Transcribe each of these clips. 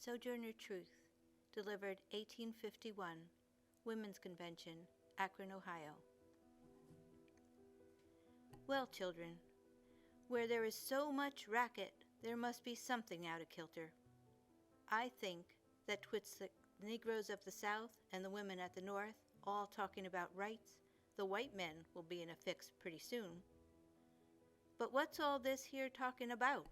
Sojourner Truth, delivered 1851, Women's Convention, Akron, Ohio. Well, children, where there is so much racket, there must be something out of kilter. I think that twixt the Negroes of the South and the women at the North all talking about rights, the white men will be in a fix pretty soon. But what's all this here talking about?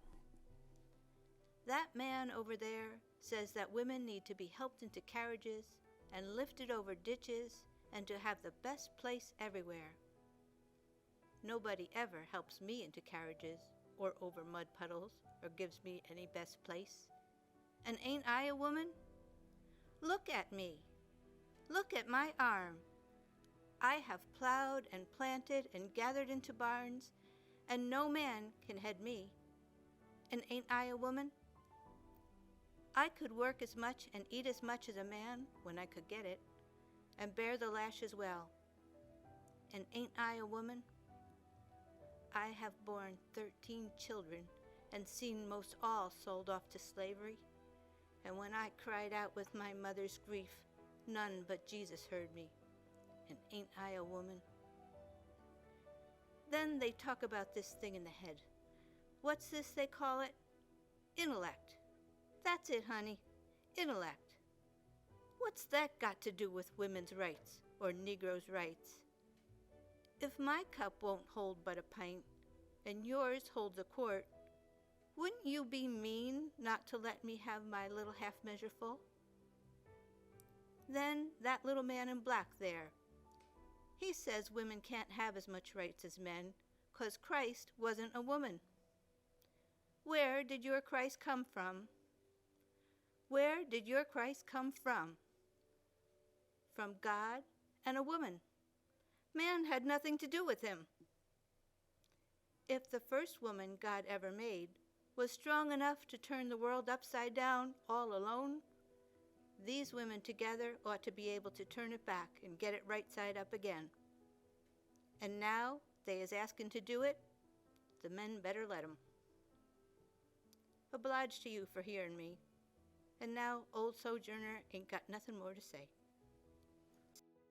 That man over there says that women need to be helped into carriages and lifted over ditches and to have the best place everywhere. Nobody ever helps me into carriages or over mud puddles or gives me any best place. And ain't I a woman? Look at me. Look at my arm. I have plowed and planted and gathered into barns, and no man can head me. And ain't I a woman? I could work as much and eat as much as a man when I could get it, and bear the lash as well. And ain't I a woman? I have borne 13 children and seen most all sold off to slavery, and when I cried out with my mother's grief, none but Jesus heard me. And ain't I a woman? Then they talk about this thing in the head. What's this they call it? Intellect. That's it, honey. Intellect. What's that got to do with women's rights or Negroes' rights? If my cup won't hold but a pint, and yours holds a quart, wouldn't you be mean not to let me have my little half measure full? Then that little man in black there, he says women can't have as much rights as men 'cause Christ wasn't a woman. Where did your Christ come from? Where did your Christ come from? From God and a woman. Man had nothing to do with him. If the first woman God ever made was strong enough to turn the world upside down all alone, these women together ought to be able to turn it back and get it right side up again. And now they is asking to do it, the men better let 'em. Obliged to you for hearing me. And now old Sojourner ain't got nothing more to say.